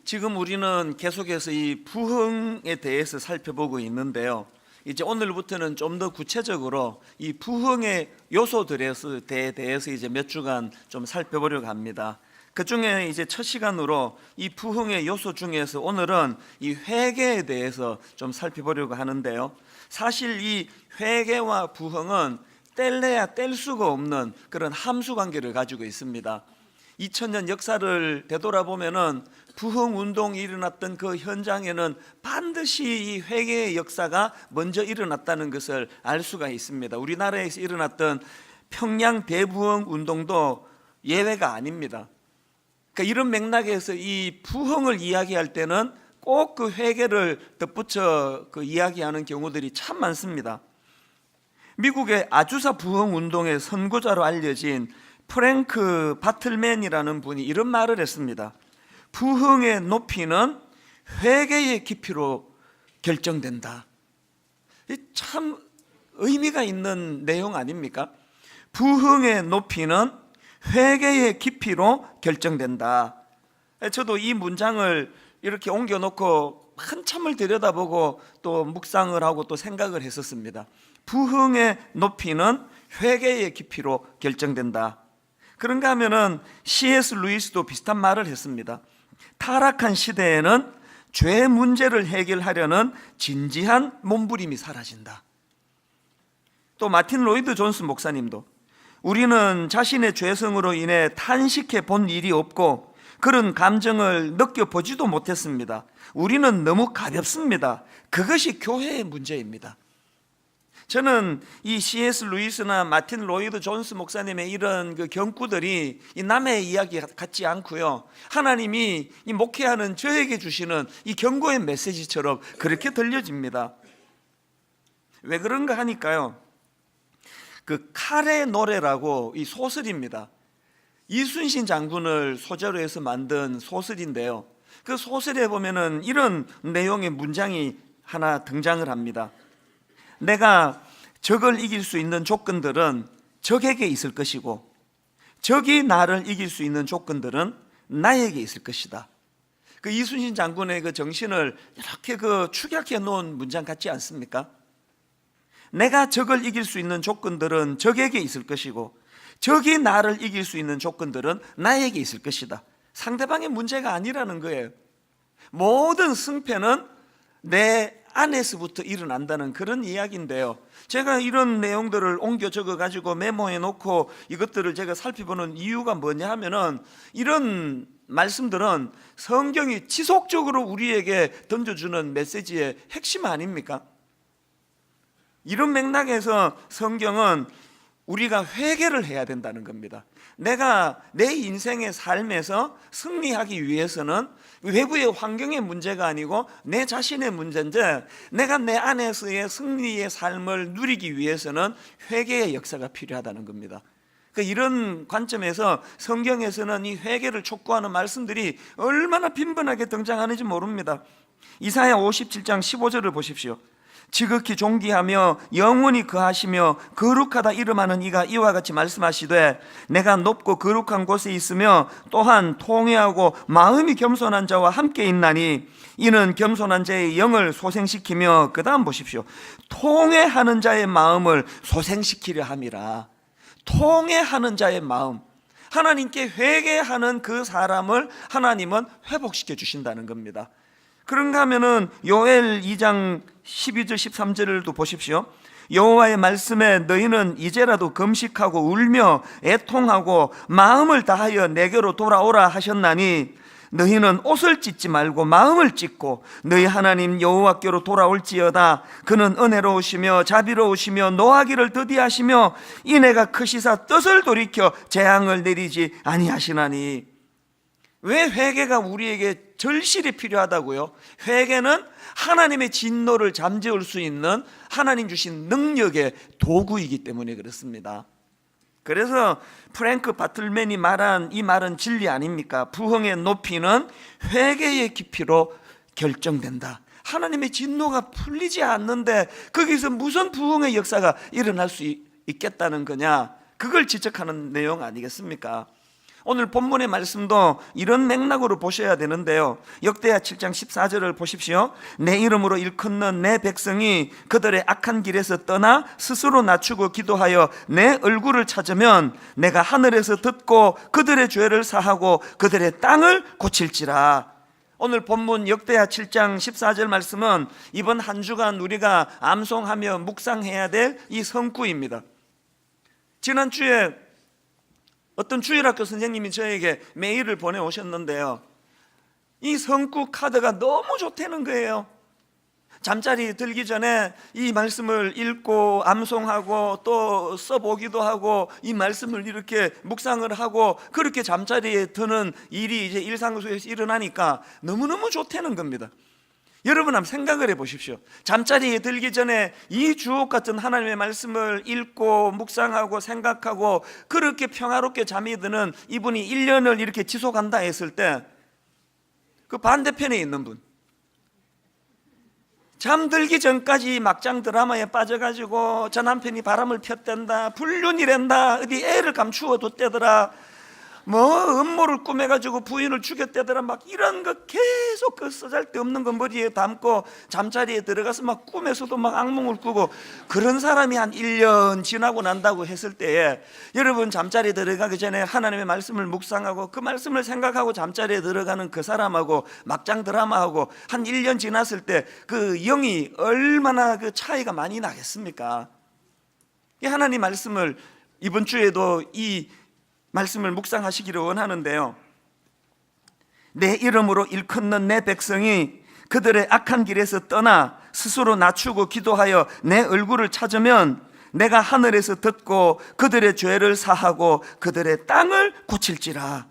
지금 우리는 계속해서 이 부흥에 대해서 살펴보고 있는데요. 이제 오늘부터는 좀 더 구체적으로 이 부흥의 요소들에 대해서 이제 몇 주간 좀 살펴보려고 합니다. 그 중에 이제 첫 시간으로 이 부흥의 요소 중에서 오늘은 이 회개에 대해서 좀 살펴보려고 하는데요. 사실 이 회개와 부흥은 뗄래야 뗄 수가 없는 그런 함수 관계를 가지고 있습니다. 2000년 역사를 되돌아보면은 부흥 운동이 일어났던 그 현장에는 반드시 이 회개의 역사가 먼저 일어났다는 것을 알 수가 있습니다. 우리나라에서 일어났던 평양 대부흥 운동도 예외가 아닙니다. 그러니까 이런 맥락에서 이 부흥을 이야기할 때는 꼭 그 회개를 덧붙여 이야기하는 경우들이 참 많습니다. 미국의 아주사 부흥 운동의 선구자로 알려진 프랭크 바틀맨이라는 분이 이런 말을 했습니다. 부흥의 높이는 회개의 깊이로 결정된다. 참 의미가 있는 내용 아닙니까? 부흥의 높이는 회개의 깊이로 결정된다. 저도 이 문장을 이렇게 옮겨놓고 한참을 들여다보고 또 묵상을 하고 또 생각을 했었습니다. 부흥의 높이는 회개의 깊이로 결정된다. 그런가 하면은 C.S. 루이스도 비슷한 말을 했습니다. 타락한 시대에는 죄 문제를 해결하려는 진지한 몸부림이 사라진다. 또 마틴 로이드 존스 목사님도 우리는 자신의 죄성으로 인해 탄식해 본 일이 없고 그런 감정을 느껴보지도 못했습니다. 우리는 너무 가볍습니다. 그것이 교회의 문제입니다. 저는 이 C.S. 루이스나 마틴 로이드 존스 목사님의 이런 그 경구들이 이 남의 이야기 같지 않고요. 하나님이 이 목회하는 저에게 주시는 이 경고의 메시지처럼 그렇게 들려집니다. 왜 그런가 하니까요. 그 칼의 노래라고 이 소설입니다. 이순신 장군을 소재로 해서 만든 소설인데요. 그 소설에 보면은 이런 내용의 문장이 하나 등장을 합니다. 내가 적을 이길 수 있는 조건들은 적에게 있을 것이고 적이 나를 이길 수 있는 조건들은 나에게 있을 것이다. 그 이순신 장군의 그 정신을 이렇게 축약해 놓은 문장 같지 않습니까? 내가 적을 이길 수 있는 조건들은 적에게 있을 것이고 적이 나를 이길 수 있는 조건들은 나에게 있을 것이다. 상대방의 문제가 아니라는 거예요. 모든 승패는 내 안에서부터 일어난다는 그런 이야기인데요. 제가 이런 내용들을 옮겨 적어 가지고 메모해 놓고 이것들을 제가 살펴보는 이유가 뭐냐 하면은 이런 말씀들은 성경이 지속적으로 우리에게 던져주는 메시지의 핵심 아닙니까? 이런 맥락에서 성경은 우리가 회개를 해야 된다는 겁니다. 내가 내 인생의 삶에서 승리하기 위해서는 외부의 환경의 문제가 아니고 내 자신의 문제인데 내가 내 안에서의 승리의 삶을 누리기 위해서는 회개의 역사가 필요하다는 겁니다. 이런 관점에서 성경에서는 이 회개를 촉구하는 말씀들이 얼마나 빈번하게 등장하는지 모릅니다. 이사야 57장 15절을 보십시오. 지극히 존귀하며 영원히 거하시며 거룩하다 이름하는 이가 이와 같이 말씀하시되 내가 높고 거룩한 곳에 있으며 또한 통회하고 마음이 겸손한 자와 함께 있나니 이는 겸손한 자의 영을 소생시키며 그 다음 보십시오. 통회하는 자의 마음을 소생시키려 함이라. 통회하는 자의 마음, 하나님께 회개하는 그 사람을 하나님은 회복시켜 주신다는 겁니다. 그런가 하면은 요엘 2장 12절 13절을 보십시오. 여호와의 말씀에 너희는 이제라도 금식하고 울며 애통하고 마음을 다하여 내게로 돌아오라 하셨나니 너희는 옷을 찢지 말고 마음을 찢고 너희 하나님 여호와께로 돌아올지어다. 그는 은혜로우시며 자비로우시며 노하기를 더디하시며 인애가 크시사 뜻을 돌이켜 재앙을 내리지 아니하시나니. 왜 회개가 우리에게 절실히 필요하다고요? 회개는 하나님의 진노를 잠재울 수 있는 하나님 주신 능력의 도구이기 때문에 그렇습니다. 그래서 프랭크 바틀맨이 말한 이 말은 진리 아닙니까? 부흥의 높이는 회개의 깊이로 결정된다. 하나님의 진노가 풀리지 않는데 거기서 무슨 부흥의 역사가 일어날 수 있겠다는 거냐? 그걸 지적하는 내용 아니겠습니까? 오늘 본문의 말씀도 이런 맥락으로 보셔야 되는데요. 역대하 7장 14절을 보십시오. 내 이름으로 일컫는 내 백성이 그들의 악한 길에서 떠나 스스로 낮추고 기도하여 내 얼굴을 찾으면 내가 하늘에서 듣고 그들의 죄를 사하고 그들의 땅을 고칠지라. 오늘 본문 역대하 7장 14절 말씀은 이번 한 주간 우리가 암송하며 묵상해야 될 이 성구입니다. 지난주에 어떤 주일학교 선생님이 저에게 메일을 보내오셨는데요, 이 성구 카드가 너무 좋다는 거예요. 잠자리 들기 전에 이 말씀을 읽고 암송하고 또 써보기도 하고 이 말씀을 이렇게 묵상을 하고 그렇게 잠자리에 드는 일이 이제 일상 속에서 일어나니까 너무너무 좋다는 겁니다. 여러분 한번 생각을 해보십시오. 잠자리에 들기 전에 이 주옥 같은 하나님의 말씀을 읽고 묵상하고 생각하고 그렇게 평화롭게 잠이 드는 이분이 1년을 이렇게 지속한다 했을 때 그 반대편에 있는 분, 잠들기 전까지 막장 드라마에 빠져가지고 저 남편이 바람을 폈댄다, 불륜이란다, 어디 애를 감추어 뒀대더라, 뭐 음모를 꾸며가지고 부인을 죽였대더라, 막 이런 거 계속 그 쓰잘데없는 거 머리에 담고 잠자리에 들어가서 막 꿈에서도 막 악몽을 꾸고, 그런 사람이 한 1년 지나고 난다고 했을 때에 여러분 잠자리에 들어가기 전에 하나님의 말씀을 묵상하고 그 말씀을 생각하고 잠자리에 들어가는 그 사람하고 막장 드라마하고 한 1년 지났을 때 그 영이 얼마나 그 차이가 많이 나겠습니까? 이 하나님 말씀을 이번 주에도 이 말씀을 묵상하시기를 원하는데요, 내 이름으로 일컫는 내 백성이 그들의 악한 길에서 떠나 스스로 낮추고 기도하여 내 얼굴을 찾으면 내가 하늘에서 듣고 그들의 죄를 사하고 그들의 땅을 고칠지라.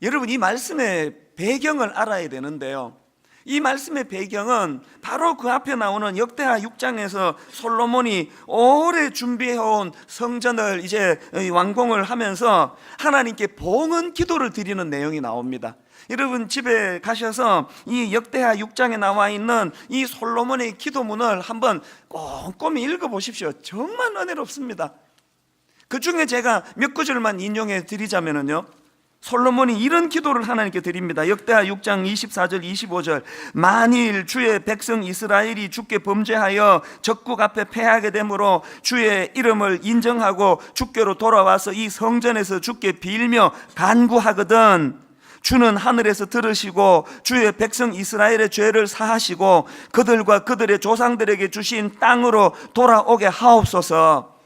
여러분 이 말씀의 배경을 알아야 되는데요, 이 말씀의 배경은 바로 그 앞에 나오는 역대하 6장에서 솔로몬이 오래 준비해온 성전을 이제 완공을 하면서 하나님께 봉헌 기도를 드리는 내용이 나옵니다. 여러분 집에 가셔서 이 역대하 6장에 나와 있는 이 솔로몬의 기도문을 한번 꼼꼼히 읽어보십시오. 정말 은혜롭습니다. 그 중에 제가 몇 구절만 인용해 드리자면요, 솔로몬이 이런 기도를 하나님께 드립니다. 역대하 6장 24절 25절 만일 주의 백성 이스라엘이 주께 범죄하여 적국 앞에 패하게 되므로 주의 이름을 인정하고 주께로 돌아와서 이 성전에서 주께 빌며 간구하거든 주는 하늘에서 들으시고 주의 백성 이스라엘의 죄를 사하시고 그들과 그들의 조상들에게 주신 땅으로 돌아오게 하옵소서.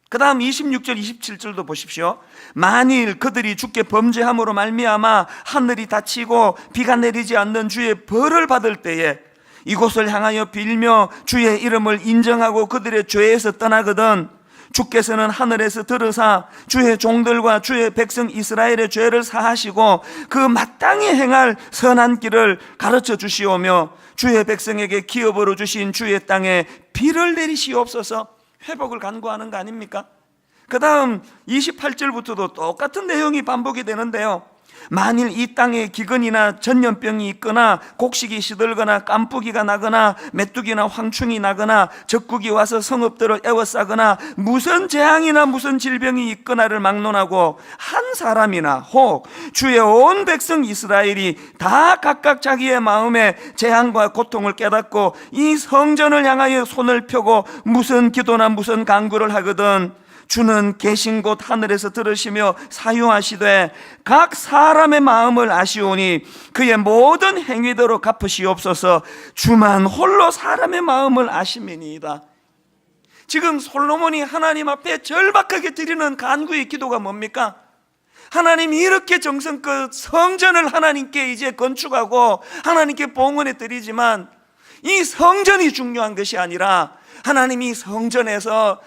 그 다음 26절 27절도 보십시오. 만일 그들이 주께 범죄함으로 말미암아 하늘이 닫히고 비가 내리지 않는 주의 벌을 받을 때에 이곳을 향하여 빌며 주의 이름을 인정하고 그들의 죄에서 떠나거든 주께서는 하늘에서 들으사 주의 종들과 주의 백성 이스라엘의 죄를 사하시고 그 마땅히 행할 선한 길을 가르쳐 주시오며 주의 백성에게 기업으로 주신 주의 땅에 비를 내리시옵소서. 회복을 간구하는 거 아닙니까? 그 다음 28절부터도 똑같은 내용이 반복이 되는데요, 만일 이 땅에 기근이나 전염병이 있거나 곡식이 시들거나 깐뿌기가 나거나 메뚜기나 황충이 나거나 적국이 와서 성읍들을 에워싸거나 무슨 재앙이나 무슨 질병이 있거나를 막론하고 한 사람이나 혹 주의 온 백성 이스라엘이 다 각각 자기의 마음에 재앙과 고통을 깨닫고 이 성전을 향하여 손을 펴고 무슨 기도나 무슨 간구를 하거든 주는 계신 곳 하늘에서 들으시며 사유하시되 각 사람의 마음을 아시오니 그의 모든 행위대로 갚으시옵소서. 주만 홀로 사람의 마음을 아심이니이다. 지금 솔로몬이 하나님 앞에 절박하게 드리는 간구의 기도가 뭡니까? 하나님이 이렇게 정성껏 성전을 하나님께 이제 건축하고 하나님께 봉헌해 드리지만 이 성전이 중요한 것이 아니라 하나님이 성전에서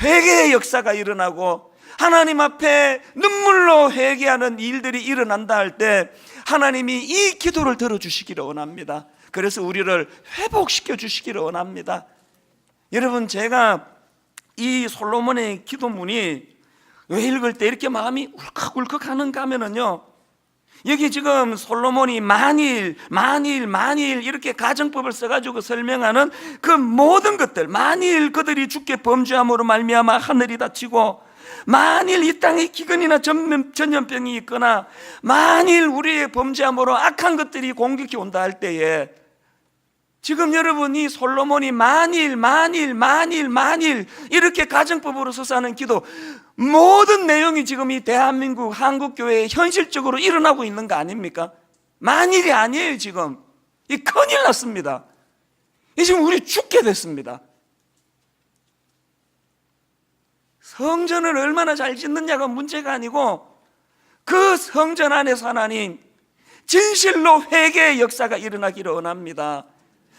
회개의 역사가 일어나고 하나님 앞에 눈물로 회개하는 일들이 일어난다 할 때 하나님이 이 기도를 들어주시기를 원합니다. 그래서 우리를 회복시켜 주시기를 원합니다. 여러분 제가 이 솔로몬의 기도문이 왜 읽을 때 이렇게 마음이 울컥울컥 하는가 하면은요, 여기 지금 솔로몬이 만일 이렇게 가정법을 써가지고 설명하는 그 모든 것들, 만일 그들이 주께 범죄함으로 말미암아 하늘이 닫히고 만일 이 땅에 기근이나 전염병이 있거나 만일 우리의 범죄함으로 악한 것들이 공격해 온다 할 때에 지금 여러분이 솔로몬이 만일 이렇게 가정법으로서 하는 기도 모든 내용이 지금 이 대한민국 한국교회에 현실적으로 일어나고 있는 거 아닙니까? 만일이 아니에요. 지금 이 큰일 났습니다. 이 지금 우리 죽게 됐습니다. 성전을 얼마나 잘 짓느냐가 문제가 아니고 그 성전 안에서 하나님 진실로 회개의 역사가 일어나기를 원합니다.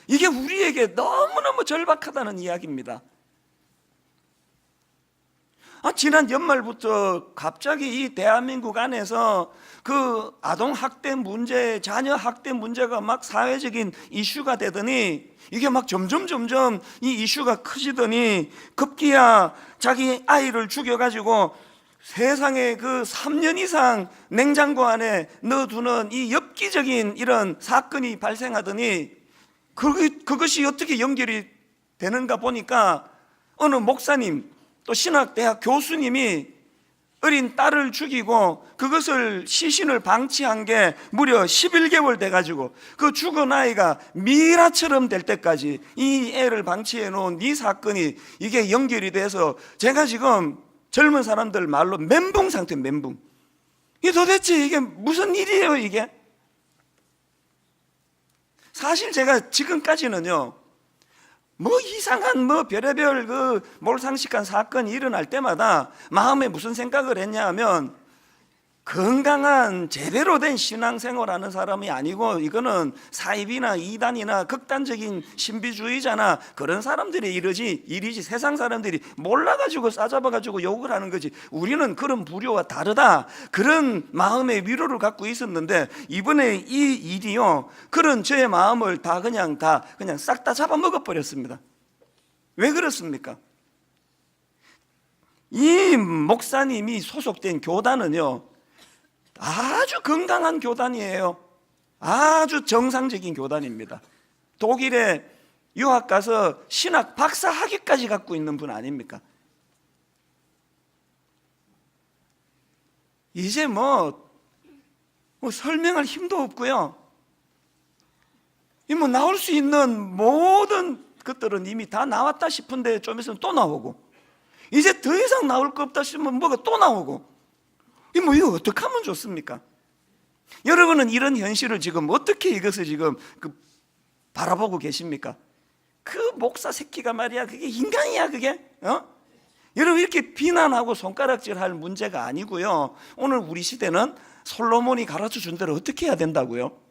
이게 우리에게 너무너무 절박하다는 이야기입니다. 지난 연말부터 갑자기 이 대한민국 안에서 그 아동학대 문제, 자녀학대 문제가 막 사회적인 이슈가 되더니 이게 막 점점 이 이슈가 커지더니 급기야 자기 아이를 죽여가지고 세상에 그 3년 이상 냉장고 안에 넣어두는 이 엽기적인 이런 사건이 발생하더니 그것이 어떻게 연결이 되는가 보니까 어느 목사님 또 신학대학 교수님이 어린 딸을 죽이고 그것을 시신을 방치한 게 무려 11개월 돼가지고 그 죽은 아이가 미라처럼 될 때까지 이 애를 방치해 놓은 이 사건이 이게 연결이 돼서 제가 지금 젊은 사람들 말로 멘붕 상태, 멘붕. 이게 도대체 이게 무슨 일이에요 이게? 사실 제가 지금까지는요 뭐 이상한 뭐 별의별 그 몰상식한 사건이 일어날 때마다 마음에 무슨 생각을 했냐 하면 건강한 제대로 된 신앙생활하는 사람이 아니고 이거는 사입이나 이단이나 극단적인 신비주의자나 그런 사람들의 일이지 세상 사람들이 몰라가지고 싸잡아가지고 욕을 하는 거지 우리는 그런 부류와 다르다 그런 마음의 위로를 갖고 있었는데 이번에 이 일이요 그런 저의 마음을 그냥 싹 다 잡아먹어버렸습니다. 왜 그렇습니까? 이 목사님이 소속된 교단은요 아주 건강한 교단이에요. 아주 정상적인 교단입니다. 독일에 유학 가서 신학 박사 학위까지 갖고 있는 분 아닙니까? 이제 뭐 설명할 힘도 없고요. 뭐 나올 수 있는 모든 것들은 이미 다 나왔다 싶은데 좀 있으면 또 나오고 이제 더 이상 나올 거 없다 싶으면 뭐가 또 나오고 이거 어떻게 하면 좋습니까? 여러분은 이런 현실을 지금 어떻게 이것을 지금 바라보고 계십니까? 그 목사 새끼가 말이야 그게 인간이야 그게? 여러분 이렇게 비난하고 손가락질할 문제가 아니고요 오늘 우리 시대는 솔로몬이 가르쳐준 대로 어떻게 해야 된다고요?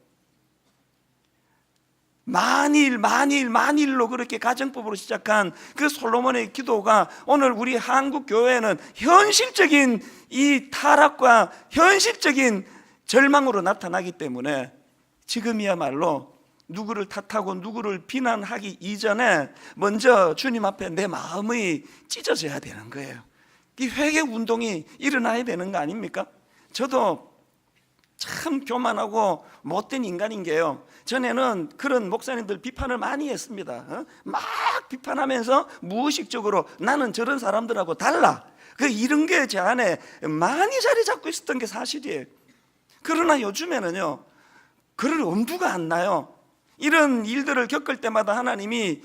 만일로 그렇게 가정법으로 시작한 그 솔로몬의 기도가 오늘 우리 한국 교회는 현실적인 이 타락과 현실적인 절망으로 나타나기 때문에 지금이야말로 누구를 탓하고 누구를 비난하기 이전에 먼저 주님 앞에 내 마음이 찢어져야 되는 거예요. 이 회개 운동이 일어나야 되는 거 아닙니까? 저도 참 교만하고 못된 인간인 게요 전에는 그런 목사님들 비판을 많이 했습니다. 막 비판하면서 무의식적으로 나는 저런 사람들하고 달라 이런 게 제 안에 많이 자리 잡고 있었던 게 사실이에요. 그러나 요즘에는요 그럴 엄두가 안 나요. 이런 일들을 겪을 때마다 하나님이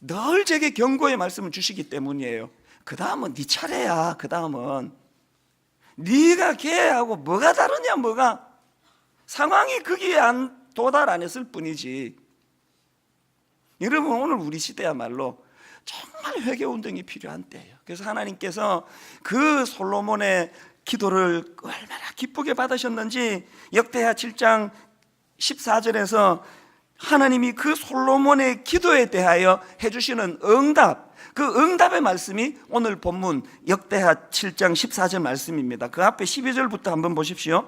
늘 제게 경고의 말씀을 주시기 때문이에요. 그 다음은 네 차례야. 그 다음은 네가 걔하고 뭐가 다르냐 뭐가 상황이 거기에 도달 안 했을 뿐이지. 여러분 오늘 우리 시대야말로 정말 회개운동이 필요한 때예요. 그래서 하나님께서 그 솔로몬의 기도를 얼마나 기쁘게 받으셨는지 역대하 7장 14절에서 하나님이 그 솔로몬의 기도에 대하여 해주시는 응답 그 응답의 말씀이 오늘 본문 역대하 7장 14절 말씀입니다. 그 앞에 12절부터 한번 보십시오.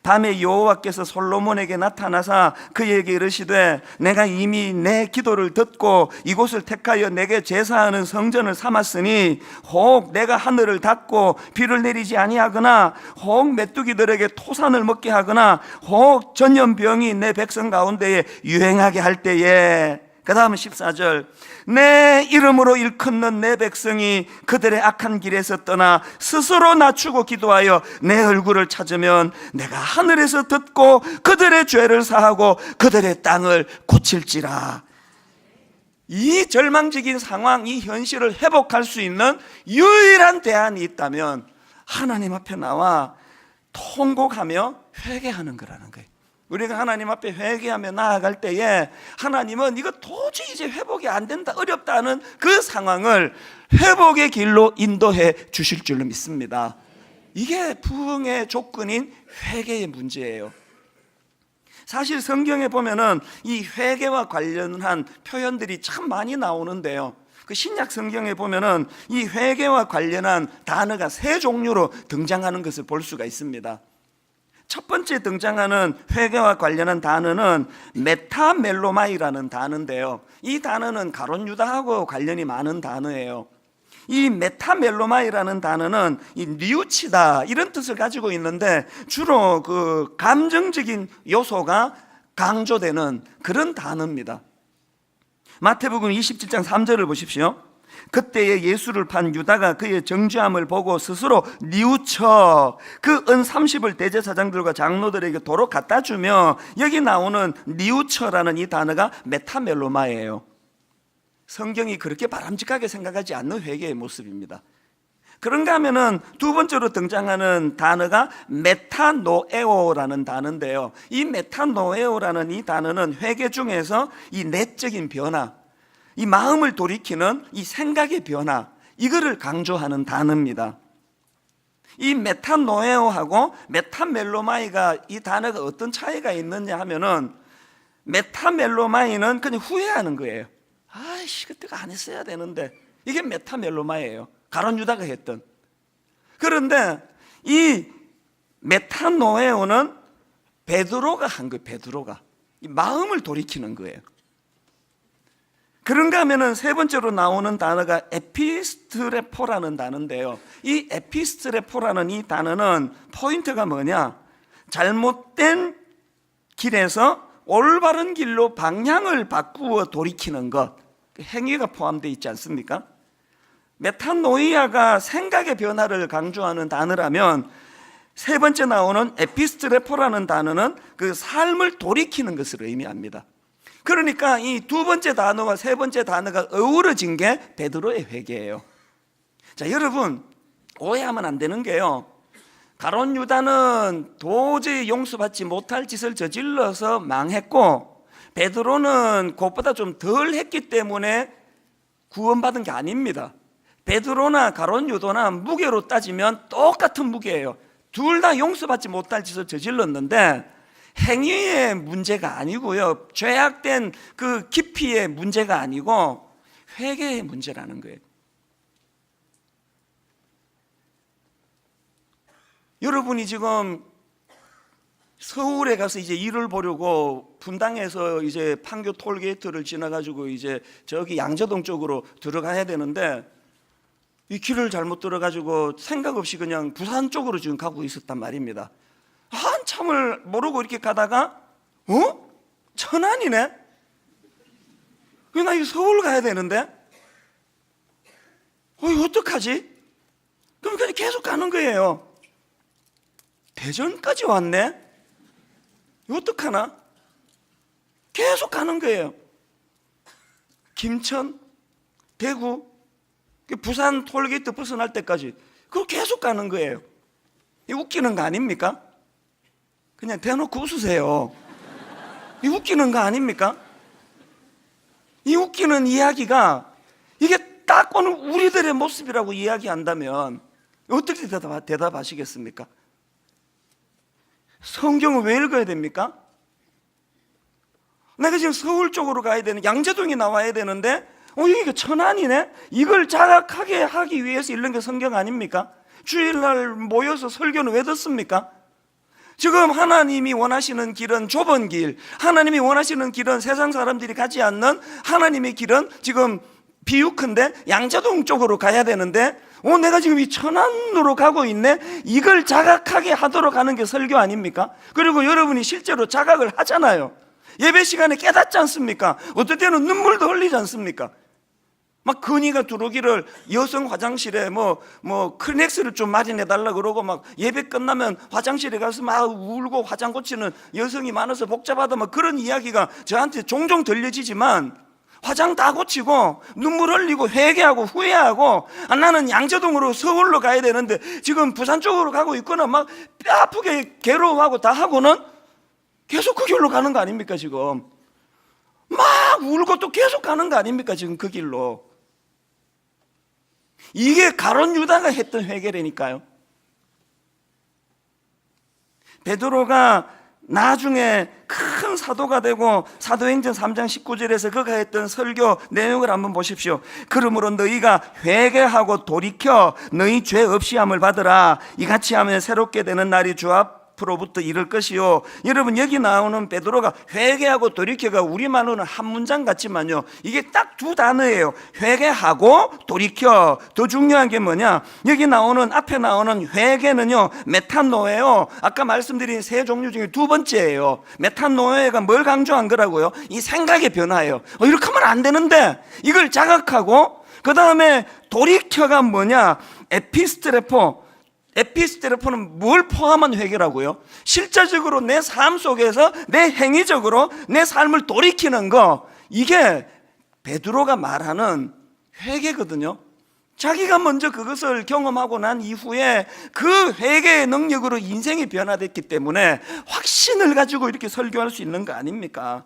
밤에 여호와께서 솔로몬에게 나타나사 그에게 이르시되 내가 이미 내 기도를 듣고 이곳을 택하여 내게 제사하는 성전을 삼았으니 혹 내가 하늘을 닫고 비를 내리지 아니하거나 혹 메뚜기들에게 토산을 먹게 하거나 혹 전염병이 내 백성 가운데에 유행하게 할 때에 그 다음 14절, 내 이름으로 일컫는 내 백성이 그들의 악한 길에서 떠나 스스로 낮추고 기도하여 내 얼굴을 찾으면 내가 하늘에서 듣고 그들의 죄를 사하고 그들의 땅을 고칠지라. 이 절망적인 상황, 이 현실을 회복할 수 있는 유일한 대안이 있다면 하나님 앞에 나와 통곡하며 회개하는 거라는 거예요. 우리가 하나님 앞에 회개하며 나아갈 때에 하나님은 이거 도저히 이제 회복이 안 된다, 어렵다는 그 상황을 회복의 길로 인도해 주실 줄로 믿습니다. 이게 부흥의 조건인 회개의 문제예요. 사실 성경에 보면은 이 회개와 관련한 표현들이 참 많이 나오는데요, 그 신약 성경에 보면은 이 회개와 관련한 단어가 세 종류로 등장하는 것을 볼 수가 있습니다. 첫 번째 등장하는 회개와 관련한 단어는 메타멜로마이라는 단어인데요, 이 단어는 가룟 유다하고 관련이 많은 단어예요. 이 메타멜로마이라는 단어는 이 뉘우치다 이런 뜻을 가지고 있는데 주로 그 감정적인 요소가 강조되는 그런 단어입니다. 마태복음 27장 3절을 보십시오. 그때에 예수를 판 유다가 그의 정죄함을 보고 스스로 뉘우쳐 그 은 30을 대제사장들과 장로들에게 도로 갖다 주며, 여기 나오는 뉘우쳐라는 이 단어가 메타멜로마예요. 성경이 그렇게 바람직하게 생각하지 않는 회개의 모습입니다. 그런가 하면은 두 번째로 등장하는 단어가 메타노에오라는 단어인데요, 이 메타노에오라는 이 단어는 회개 중에서 이 내적인 변화, 이 마음을 돌이키는 이 생각의 변화, 이거를 강조하는 단어입니다. 이 메타노에오하고 메타멜로마이가, 이 단어가 어떤 차이가 있느냐 하면은 메타멜로마이는 그냥 후회하는 거예요. 아이씨, 그때가 안 했어야 되는데. 이게 메타멜로마이예요, 가룟 유다가 했던. 그런데 이 메타노에오는 베드로가 한 거예요. 베드로가 이 마음을 돌이키는 거예요. 그런가 하면은 세 번째로 나오는 단어가 에피스트레포라는 단어인데요, 이 에피스트레포라는 이 단어는 포인트가 뭐냐, 잘못된 길에서 올바른 길로 방향을 바꾸어 돌이키는 것, 행위가 포함되어 있지 않습니까? 메타노이아가 생각의 변화를 강조하는 단어라면 세 번째 나오는 에피스트레포라는 단어는 그 삶을 돌이키는 것을 의미합니다. 그러니까 이 두 번째 단어와 세 번째 단어가 어우러진 게 베드로의 회개예요. 자, 여러분 오해하면 안 되는 게요, 가룟 유다는 도저히 용서받지 못할 짓을 저질러서 망했고 베드로는 그것보다 좀 덜 했기 때문에 구원받은 게 아닙니다. 베드로나 가룟 유다나 무게로 따지면 똑같은 무게예요. 둘 다 용서받지 못할 짓을 저질렀는데 행위의 문제가 아니고요, 죄악된 그 깊이의 문제가 아니고 회개의 문제라는 거예요. 여러분이 지금 서울에 가서 이제 일을 보려고 분당에서 이제 판교 톨게이트를 지나가지고 이제 저기 양재동 쪽으로 들어가야 되는데 이 길을 잘못 들어가지고 생각 없이 그냥 부산 쪽으로 지금 가고 있었단 말입니다. 한참을 모르고 이렇게 가다가 천안이네? 나 이거 서울 가야 되는데 이거 어떡하지? 그럼 그냥 계속 가는 거예요. 대전까지 왔네? 이거 어떡하나? 계속 가는 거예요. 김천, 대구, 부산 톨게이트 벗어날 때까지 그걸 계속 가는 거예요. 이 웃기는 거 아닙니까? 그냥 대놓고 웃으세요. 이 웃기는 거 아닙니까? 이 웃기는 이야기가 이게 딱 오늘 우리들의 모습이라고 이야기한다면 어떻게 대답하시겠습니까? 성경을 왜 읽어야 됩니까? 내가 지금 서울 쪽으로 가야 되는, 양재동이 나와야 되는데 여기가 천안이네? 이걸 자각하게 하기 위해서 읽는 게 성경 아닙니까? 주일날 모여서 설교는 왜 듣습니까? 지금 하나님이 원하시는 길은 좁은 길, 하나님이 원하시는 길은 세상 사람들이 가지 않는 하나님의 길은 지금 비유컨대 양재동 쪽으로 가야 되는데 내가 지금 이 천안으로 가고 있네? 이걸 자각하게 하도록 하는 게 설교 아닙니까? 그리고 여러분이 실제로 자각을 하잖아요. 예배 시간에 깨닫지 않습니까? 어떨 때는 눈물도 흘리지 않습니까? 막 건의가 들어오기를 여성 화장실에 크리넥스를 좀 마련해 달라 그러고 막 예배 끝나면 화장실에 가서 막 울고 화장 고치는 여성이 많아서 복잡하다 막 그런 이야기가 저한테 종종 들려지지만 화장 다 고치고 눈물 흘리고 회개하고 후회하고 나는 양재동으로 서울로 가야 되는데 지금 부산 쪽으로 가고 있거나 막 뼈 아프게 괴로워하고 다 하고는 계속 그 길로 가는 거 아닙니까? 지금 막 울고 또 계속 가는 거 아닙니까? 지금 그 길로. 이게 가룟 유다가 했던 회개라니까요. 베드로가 나중에 큰 사도가 되고 사도행전 3장 19절에서 그가 했던 설교 내용을 한번 보십시오. 그러므로 너희가 회개하고 돌이켜 너희 죄 없이 함을 받으라. 이같이 하면 새롭게 되는 날이 주 앞으로부터 이를 것이요. 여러분, 여기 나오는 베드로가 회개하고 돌이켜가 우리말로는 한 문장 같지만요, 이게 딱 두 단어예요. 회개하고 돌이켜. 더 중요한 게 뭐냐, 여기 나오는 앞에 나오는 회개는요 메탄노예요. 아까 말씀드린 세 종류 중에 두 번째예요. 메탄노예가 뭘 강조한 거라고요? 이 생각의 변화예요. 이렇게 하면 안 되는데 이걸 자각하고, 그 다음에 돌이켜가 뭐냐, 에피스테레포는 뭘 포함한 회개라고요? 실제적으로 내 삶 속에서 내 행위적으로 내 삶을 돌이키는 거, 이게 베드로가 말하는 회개거든요. 자기가 먼저 그것을 경험하고 난 이후에 그 회개의 능력으로 인생이 변화됐기 때문에 확신을 가지고 이렇게 설교할 수 있는 거 아닙니까?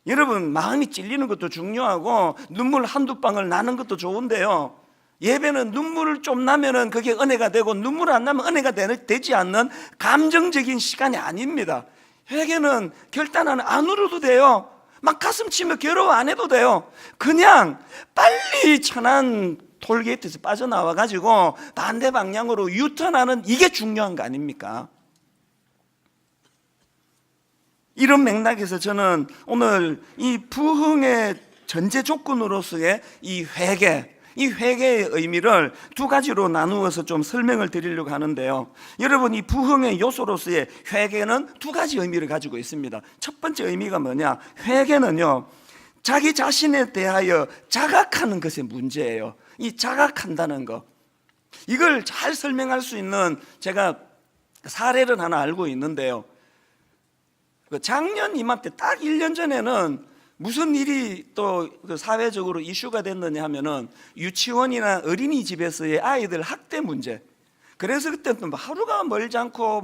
여러분, 마음이 찔리는 것도 중요하고 눈물 한두 방울 나는 것도 좋은데요, 예배는 눈물을 좀 나면은 그게 은혜가 되고 눈물 안 나면 은혜가 되지 않는 감정적인 시간이 아닙니다. 회개는 결단하는, 안 울어도 돼요. 막 가슴 치며 괴로워 안 해도 돼요. 그냥 빨리 천안 톨게이트에서 빠져나와 가지고 반대 방향으로 유턴하는, 이게 중요한 거 아닙니까? 이런 맥락에서 저는 오늘 이 부흥의 전제 조건으로서의 이 회개의 의미를 두 가지로 나누어서 좀 설명을 드리려고 하는데요, 여러분, 이 부흥의 요소로서의 회개는 두 가지 의미를 가지고 있습니다. 첫 번째 의미가 뭐냐, 회개는요 자기 자신에 대하여 자각하는 것의 문제예요. 이 자각한다는 거, 이걸 잘 설명할 수 있는 제가 사례를 하나 알고 있는데요, 작년 이맘때 딱 1년 전에는 무슨 일이 또 사회적으로 이슈가 됐느냐 하면은 유치원이나 어린이집에서의 아이들 학대 문제. 그래서 그때는 하루가 멀지 않고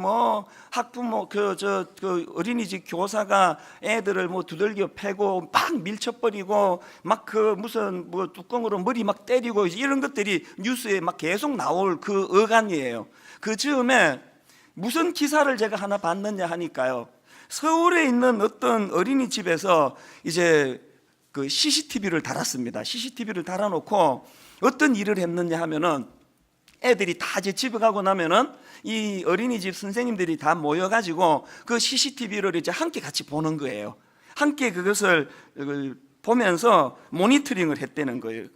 학부모 그 어린이집 교사가 애들을 두들겨 패고 막 밀쳐버리고 막 무슨 뚜껑으로 머리 막 때리고 이런 것들이 뉴스에 막 계속 나올 그 어간이에요. 그 즈음에 무슨 기사를 제가 하나 봤느냐 하니까요, 서울에 있는 어떤 어린이집에서 이제 그 CCTV를 달았습니다. CCTV를 달아놓고 어떤 일을 했느냐 하면은, 애들이 다 이제 집에 가고 나면은 이 어린이집 선생님들이 다 모여가지고 그 CCTV를 이제 함께 같이 보는 거예요. 함께 그것을 보면서 모니터링을 했다는 거예요.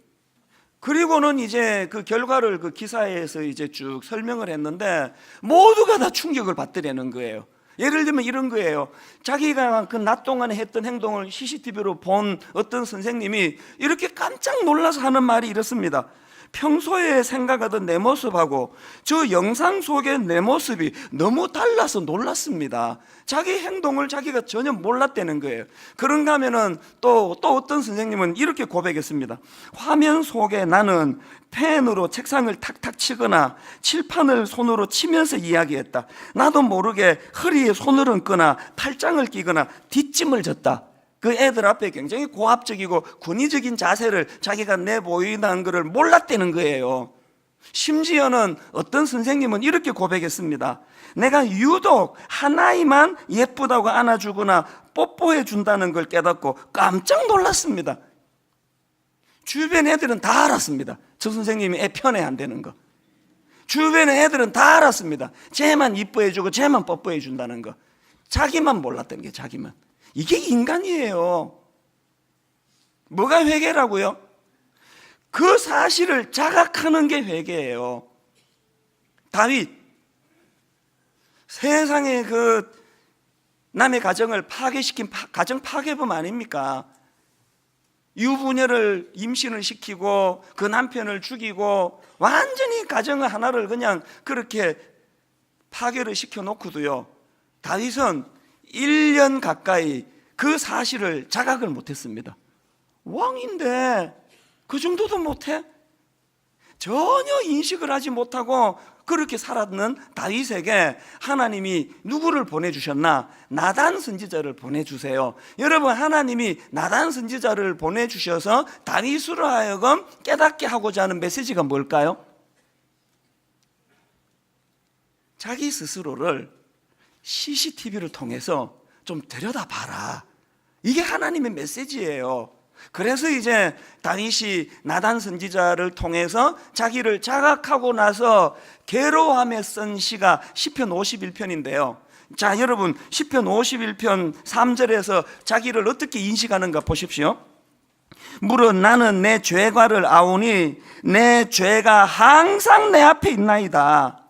그리고는 이제 그 결과를 그 기사에서 이제 쭉 설명을 했는데 모두가 다 충격을 받더라는 거예요. 예를 들면 이런 거예요. 자기가 그 낮 동안에 했던 행동을 CCTV로 본 어떤 선생님이 이렇게 깜짝 놀라서 하는 말이 이렇습니다. 평소에 생각하던 내 모습하고 저 영상 속의 내 모습이 너무 달라서 놀랐습니다. 자기 행동을 자기가 전혀 몰랐다는 거예요. 그런가 하면은 또 어떤 선생님은 이렇게 고백했습니다. 화면 속에 나는 펜으로 책상을 탁탁 치거나 칠판을 손으로 치면서 이야기했다. 나도 모르게 허리에 손을 얹거나 팔짱을 끼거나 뒷짐을 졌다. 그 애들 앞에 굉장히 고압적이고 권위적인 자세를 자기가 내보인다는 것을 몰랐다는 거예요. 심지어는 어떤 선생님은 이렇게 고백했습니다. 내가 유독 하나이만 예쁘다고 안아주거나 뽀뽀해 준다는 걸 깨닫고 깜짝 놀랐습니다. 주변 애들은 다 알았습니다. 저 선생님이 애 편애 안 되는 거. 주변의 애들은 다 알았습니다. 쟤만 이뻐해 주고 쟤만 뽀뽀해 준다는 거. 자기만 몰랐다는 게, 자기만. 이게 인간이에요. 뭐가 회개라고요? 그 사실을 자각하는 게 회개예요. 다윗, 세상에 그 남의 가정을 파괴시킨 가정 파괴범 아닙니까? 유부녀를 임신을 시키고 그 남편을 죽이고 완전히 가정을 하나를 그냥 그렇게 파괴를 시켜놓고도요, 다윗은 1년 가까이 그 사실을 자각을 못했습니다. 왕인데 그 정도도 못해? 전혀 인식을 하지 못하고 그렇게 살았는 다윗에게 하나님이 누구를 보내주셨나? 나단 선지자를 보내주세요. 여러분, 하나님이 나단 선지자를 보내주셔서 다윗으로 하여금 깨닫게 하고자 하는 메시지가 뭘까요? 자기 스스로를 CCTV를 통해서 좀 들여다봐라. 이게 하나님의 메시지예요. 그래서 이제 다윗이 나단 선지자를 통해서 자기를 자각하고 나서 괴로워하며 쓴 시가 시편 51편인데요. 자, 여러분, 시편 51편 3절에서 자기를 어떻게 인식하는가 보십시오. 무릇 나는 내 죄과를 아오니 내 죄가 항상 내 앞에 있나이다.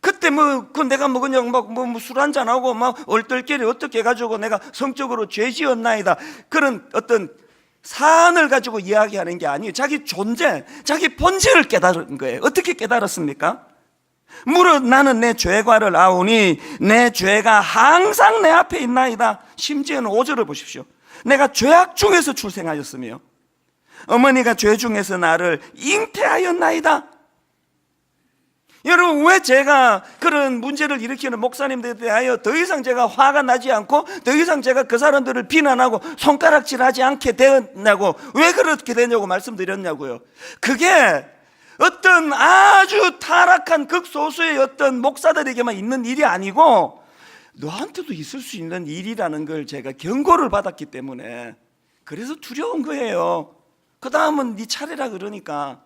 그때 내가 그냥 술 한잔하고 얼떨결에 어떻게 해가지고 내가 성적으로 죄 지었나이다. 그런 어떤 사안을 가지고 이야기하는 게 아니에요. 자기 존재, 자기 본질을 깨달은 거예요. 어떻게 깨달았습니까? 무릇 나는 내 죄과를 아오니 내 죄가 항상 내 앞에 있나이다. 심지어는 5절을 보십시오. 내가 죄악 중에서 출생하였으며 어머니가 죄 중에서 나를 잉태하였나이다. 여러분, 왜 제가 그런 문제를 일으키는 목사님들에 대하여 더 이상 제가 화가 나지 않고 더 이상 제가 그 사람들을 비난하고 손가락질하지 않게 되었냐고, 왜 그렇게 되냐고 말씀드렸냐고요. 그게 어떤 아주 타락한 극소수의 어떤 목사들에게만 있는 일이 아니고 너한테도 있을 수 있는 일이라는 걸 제가 경고를 받았기 때문에 그래서 두려운 거예요. 그 다음은 네 차례라 그러니까.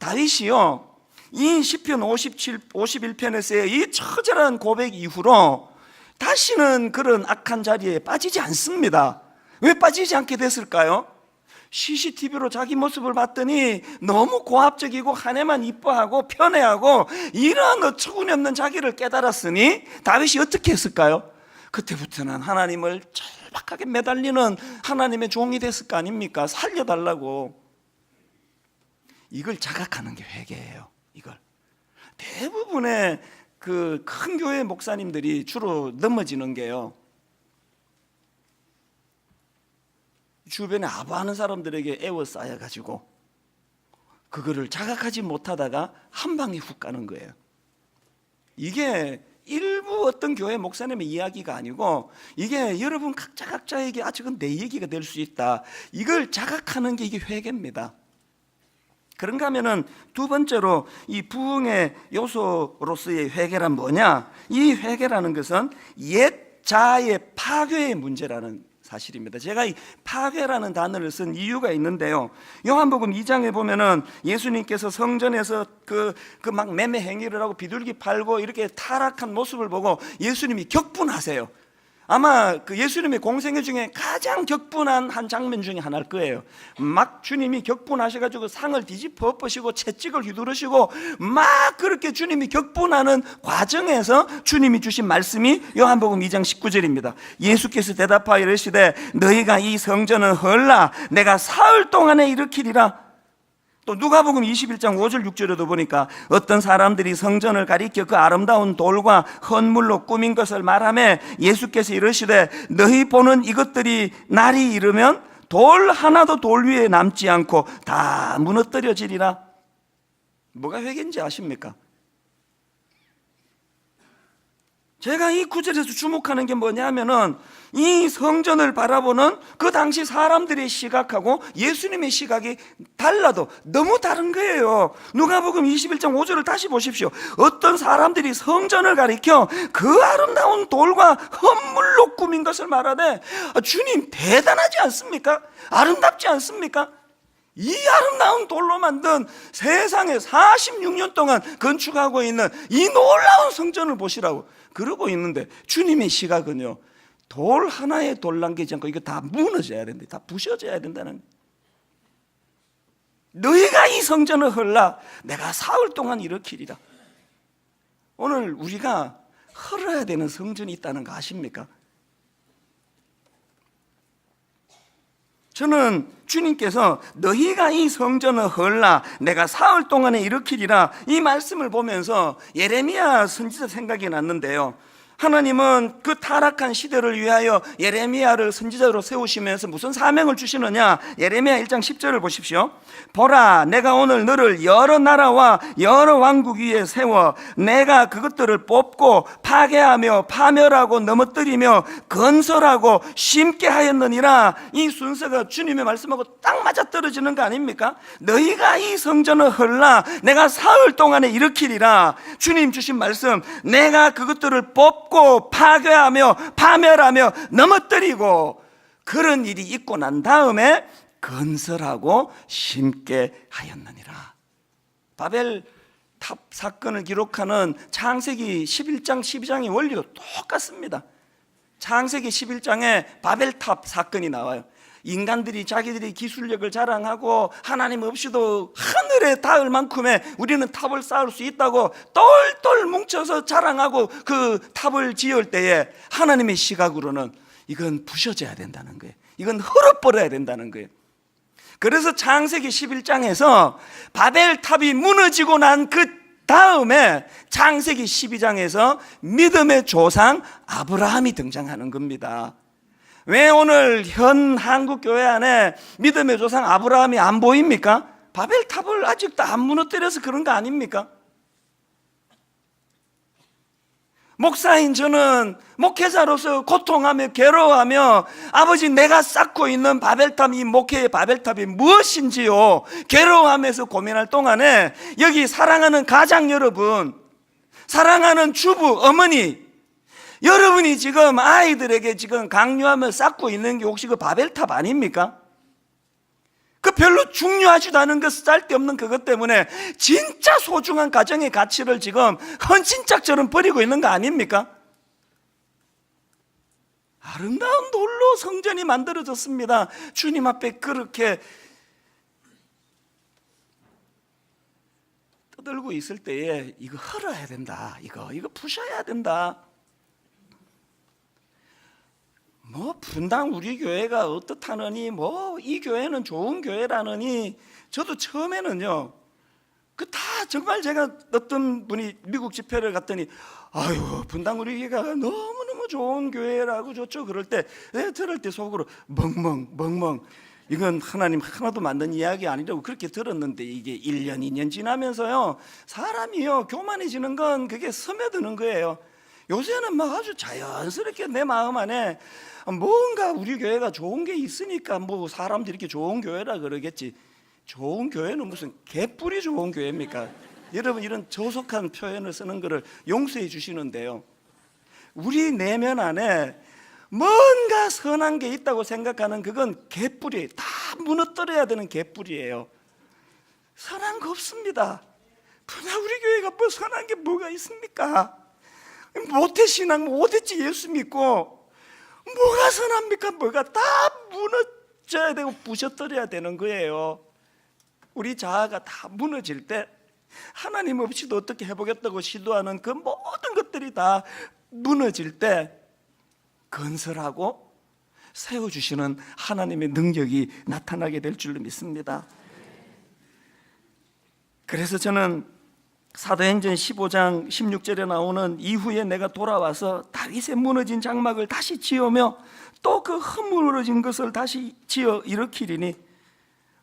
다윗이요, 이 시편 51편에서의 이 처절한 고백 이후로 다시는 그런 악한 자리에 빠지지 않습니다. 왜 빠지지 않게 됐을까요? CCTV로 자기 모습을 봤더니 너무 고압적이고 한 해만 이뻐하고 편애하고 이런 어처구니없는 자기를 깨달았으니 다윗이 어떻게 했을까요? 그때부터는 하나님을 절박하게 매달리는 하나님의 종이 됐을 거 아닙니까? 살려달라고. 이걸 자각하는 게 회개예요. 이걸 대부분의 그 큰 교회 목사님들이 주로 넘어지는 게요, 주변에 아부하는 사람들에게 애워싸여가지고 그거를 자각하지 못하다가 한 방에 훅 가는 거예요. 이게 일부 어떤 교회 목사님의 이야기가 아니고 이게 여러분 각자에게 저건 내 얘기가 될 수 있다. 이걸 자각하는 게 이게 회개입니다. 그런가 하면은 두 번째로 이 부흥의 요소로서의 회개란 뭐냐? 이 회개라는 것은 옛 자아의 파괴의 문제라는 사실입니다. 제가 이 파괴라는 단어를 쓴 이유가 있는데요, 요한복음 2장에 보면은 예수님께서 성전에서 막 매매 행위를 하고 비둘기 팔고 이렇게 타락한 모습을 보고 예수님이 격분하세요. 아마 그 예수님의 공생애 중에 가장 격분한 한 장면 중에 하나일 거예요. 막 주님이 격분하셔가지고 상을 뒤집어 엎으시고 채찍을 휘두르시고 막 그렇게 주님이 격분하는 과정에서 주님이 주신 말씀이 요한복음 2장 19절입니다. 예수께서 대답하여 이르시되 너희가 이 성전은 헐라 내가 사흘 동안에 일으키리라. 또 누가복음 21장 5절 6절에도 보니까 어떤 사람들이 성전을 가리켜 그 아름다운 돌과 헌물로 꾸민 것을 말하며 예수께서 이르시되 너희 보는 이것들이 날이 이르면 돌 하나도 돌 위에 남지 않고 다 무너뜨려지리라. 뭐가 회개인지 아십니까? 제가 이 구절에서 주목하는 게 뭐냐면은 이 성전을 바라보는 그 당시 사람들의 시각하고 예수님의 시각이 달라도 너무 다른 거예요. 누가복음 21장 5절을 다시 보십시오. 어떤 사람들이 성전을 가리켜 그 아름다운 돌과 헌물로 꾸민 것을 말하되 주님 대단하지 않습니까? 아름답지 않습니까? 이 아름다운 돌로 만든 세상에 46년 동안 건축하고 있는 이 놀라운 성전을 보시라고 그러고 있는데 주님의 시각은요, 돌 하나에 돌 남기지 않고 이거 다 무너져야 된다, 다 부셔져야 된다는. 너희가 이 성전을 헐라 내가 사흘 동안 일으키리라. 오늘 우리가 헐어야 되는 성전이 있다는 거 아십니까? 저는 주님께서 너희가 이 성전을 헐라 내가 사흘 동안에 일으키리라 이 말씀을 보면서 예레미야 선지자 생각이 났는데요, 하나님은 그 타락한 시대를 위하여 예레미야를 선지자로 세우시면서 무슨 사명을 주시느냐? 예레미야 1장 10절을 보십시오. 보라, 내가 오늘 너를 여러 나라와 여러 왕국 위에 세워 내가 그것들을 뽑고 파괴하며 파멸하고 넘어뜨리며 건설하고 심게 하였느니라. 이 순서가 주님의 말씀하고 딱 맞아떨어지는 거 아닙니까? 너희가 이 성전을 헐라 내가 사흘 동안에 일으키리라. 주님 주신 말씀, 내가 그것들을 뽑고 파괴하며 파멸하며 넘어뜨리고 그런 일이 있고 난 다음에 건설하고 심게 하였느니라. 바벨 탑 사건을 기록하는 창세기 11장 12장의 원리도 똑같습니다. 창세기 11장에 바벨탑 사건이 나와요. 인간들이 자기들이 기술력을 자랑하고 하나님 없이도 하늘에 닿을 만큼의 우리는 탑을 쌓을 수 있다고 똘똘 뭉쳐서 자랑하고 그 탑을 지을 때에 하나님의 시각으로는 이건 부셔져야 된다는 거예요. 이건 헐어버려야 된다는 거예요. 그래서 창세기 11장에서 바벨탑이 무너지고 난 그 다음에 창세기 12장에서 믿음의 조상 아브라함이 등장하는 겁니다. 왜 오늘 현 한국교회 안에 믿음의 조상 아브라함이 안 보입니까? 바벨탑을 아직도 안 무너뜨려서 그런 거 아닙니까? 목사인 저는 목회자로서 고통하며 괴로워하며 아버지 내가 쌓고 있는 바벨탑, 이 목회의 바벨탑이 무엇인지요 괴로워하면서 고민할 동안에 여기 사랑하는 가장 여러분, 사랑하는 주부, 어머니, 여러분이 지금 아이들에게 지금 강요하며 쌓고 있는 게 혹시 그 바벨탑 아닙니까? 그 별로 중요하지도 않은 것, 쓸데없는 그것 때문에 진짜 소중한 가정의 가치를 지금 헌신짝처럼 버리고 있는 거 아닙니까? 아름다운 돌로 성전이 만들어졌습니다. 주님 앞에 그렇게 떠들고 있을 때에 이거 헐어야 된다, 이거 부셔야 된다. 분당 우리 교회가 어떻다느니 이 교회는 좋은 교회라느니, 저도 처음에는요 다 정말 제가 어떤 분이 미국 집회를 갔더니 아유 분당 우리 교회가 너무너무 좋은 교회라고 좋죠 그럴 때 들을 때 속으로 멍멍 이건 하나님 하나도 만든 이야기 아니라고 그렇게 들었는데, 이게 1년 2년 지나면서요 사람이요 교만해지는 건 그게 스며드는 거예요. 요새는 막 아주 자연스럽게 내 마음 안에 뭔가 우리 교회가 좋은 게 있으니까 사람들이 이렇게 좋은 교회라 그러겠지. 좋은 교회는 무슨 개뿔이 좋은 교회입니까? 여러분 이런 저속한 표현을 쓰는 것을 용서해 주시는데요, 우리 내면 안에 뭔가 선한 게 있다고 생각하는 그건 개뿔이에요. 다 무너뜨려야 되는 개뿔이에요. 선한 거 없습니다. 우리 교회가 선한 게 뭐가 있습니까? 모태신앙, 모태지 예수 믿고 뭐가 선합니까? 뭐가 다 무너져야 되고 부셔뜨려야 되는 거예요. 우리 자아가 다 무너질 때 하나님 없이도 어떻게 해보겠다고 시도하는 그 모든 것들이 다 무너질 때 건설하고 세워주시는 하나님의 능력이 나타나게 될 줄로 믿습니다. 그래서 저는 사도행전 15장 16절에 나오는 이후에 내가 돌아와서 다윗의 무너진 장막을 다시 지으며 또 그 허물어진 것을 다시 지어 일으키리니,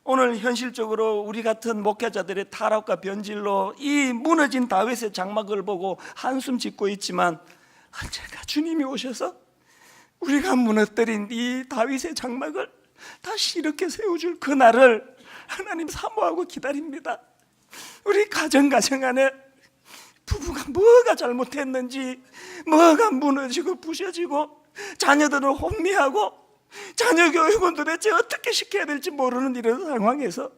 오늘 현실적으로 우리 같은 목회자들의 타락과 변질로 이 무너진 다윗의 장막을 보고 한숨 짓고 있지만, 언젠가 주님이 오셔서 우리가 무너뜨린 이 다윗의 장막을 다시 이렇게 세워줄 그날을 하나님 사모하고 기다립니다. 우리 가정 안에 부부가 뭐가 잘못했는지, 뭐가 무너지고 부셔지고 자녀들은 혼미하고 자녀 교육은 도대체 어떻게 시켜야 될지 모르는 이런 상황에서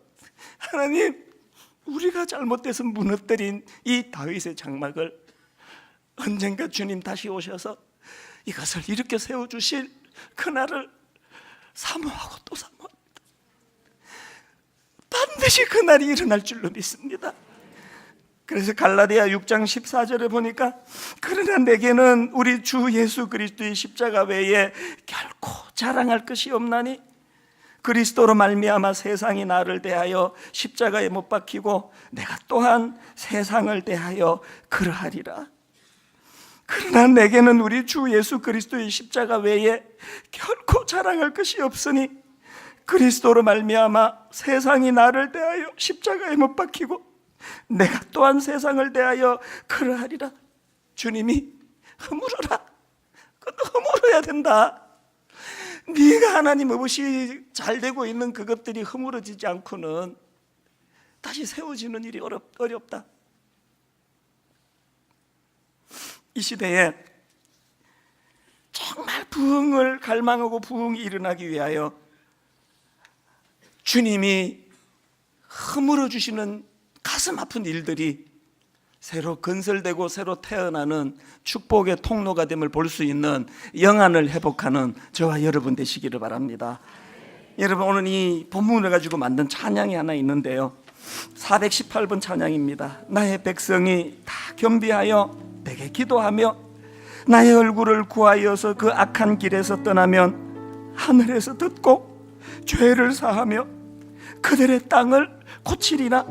하나님, 우리가 잘못돼서 무너뜨린 이 다윗의 장막을 언젠가 주님 다시 오셔서 이것을 이렇게 세워주실 그날을 사모하고 또 사모합니다. 반드시 그날이 일어날 줄로 믿습니다. 그래서 갈라디아 6장 14절에 보니까 그러나 내게는 우리 주 예수 그리스도의 십자가 외에 결코 자랑할 것이 없나니 그리스도로 말미암아 세상이 나를 대하여 십자가에 못 박히고 내가 또한 세상을 대하여 그러하리라. 그러나 내게는 우리 주 예수 그리스도의 십자가 외에 결코 자랑할 것이 없으니 그리스도로 말미암아 세상이 나를 대하여 십자가에 못 박히고 내가 또한 세상을 대하여 그러하리라. 주님이 허물어라. 그것도 허물어야 된다. 네가 하나님 없이 잘 되고 있는 그것들이 허물어지지 않고는 다시 세워지는 일이 어렵다. 이 시대에 정말 부흥을 갈망하고 부흥이 일어나기 위하여 주님이 허물어 주시는 가슴 아픈 일들이 새로 건설되고 새로 태어나는 축복의 통로가 됨을 볼 수 있는 영안을 회복하는 저와 여러분 되시기를 바랍니다. 여러분, 오늘 이 본문을 가지고 만든 찬양이 하나 있는데요, 418번 찬양입니다. 나의 백성이 다 겸비하여 내게 기도하며 나의 얼굴을 구하여서 그 악한 길에서 떠나면 하늘에서 듣고 죄를 사하며 그들의 땅을 고치리라.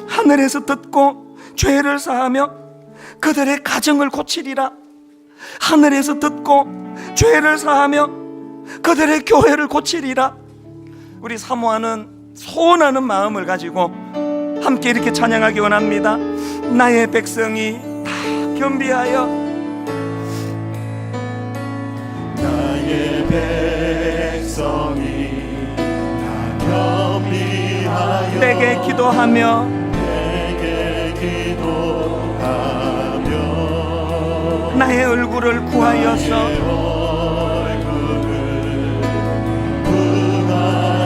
하늘에서 듣고 죄를 사하며 그들의 가정을 고치리라. 하늘에서 듣고 죄를 사하며 그들의 교회를 고치리라. 우리 사모하는 소원하는 마음을 가지고 함께 이렇게 찬양하기 원합니다. 나의 백성이 다 겸비하여 나의 백성이 다 겸비하여 내게 기도하며 나의 얼굴을 구하여서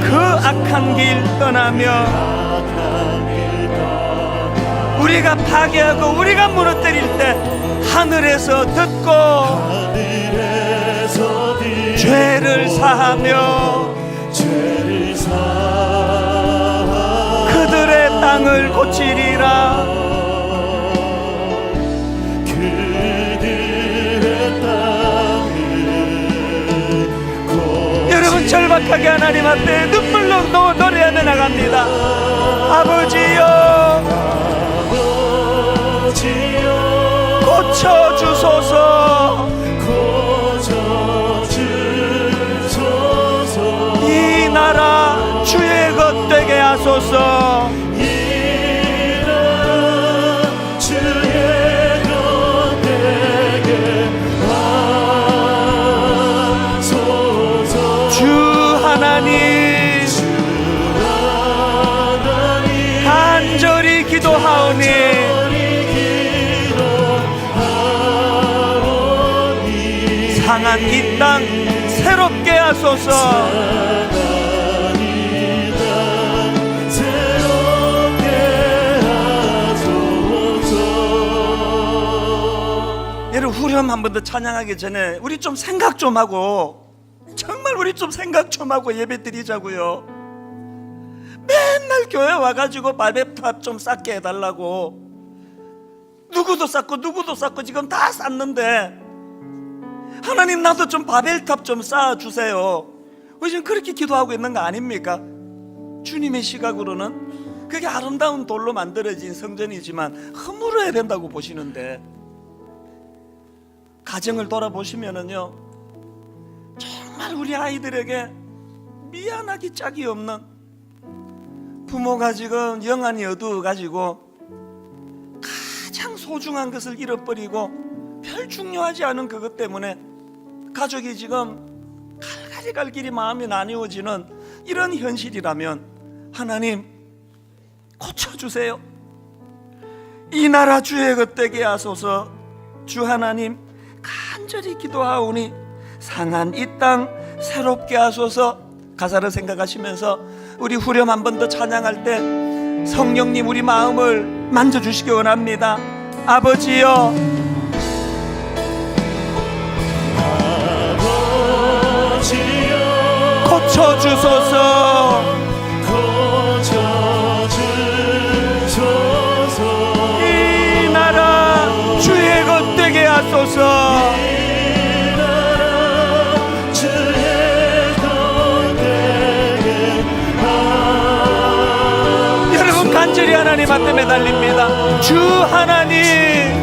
그 악한 길 떠나며 우리가 파괴하고 우리가 무너뜨릴 때 하늘에서 듣고 죄를 사하며 그들의 땅을 고치리라. 여러분, 절박하게 하나님 앞에 눈물로 노래하며 나갑니다. 아버지여 고쳐주소서. 이 나라 주의 것 되게 하소서. 주 하나님 간절히 기도하오니 상한 이 땅 새롭게 하소서. 여러분, 후렴 한 번 더 찬양하기 전에 우리 좀 생각 좀 하고, 정말 우리 좀 생각 좀 하고 예배 드리자고요. 맨날 교회 와가지고 바벨탑 좀 쌓게 해달라고, 누구도 쌓고 지금 다 쌓는데 하나님 나도 좀 바벨탑 좀 쌓아주세요. 우리 지금 그렇게 기도하고 있는 거 아닙니까? 주님의 시각으로는 그게 아름다운 돌로 만들어진 성전이지만 허물어야 된다고 보시는데, 가정을 돌아보시면은요, 정말 우리 아이들에게 미안하기 짝이 없는, 부모가 지금 영안이 어두워가지고 가장 소중한 것을 잃어버리고 별 중요하지 않은 그것 때문에 가족이 지금 갈갈이 갈 길이 마음이 나뉘어지는 이런 현실이라면 하나님 고쳐주세요. 이 나라 주의 것 되게 하소서. 주 하나님 간절히 기도하오니 상한 이 땅 새롭게 하소서. 가사를 생각하시면서 우리 후렴 한 번 더 찬양할 때 성령님 우리 마음을 만져주시기 원합니다. 아버지여 고쳐주소서. 하소서. 여러분 간절히 하나님 앞에 매달립니다. 주 하나님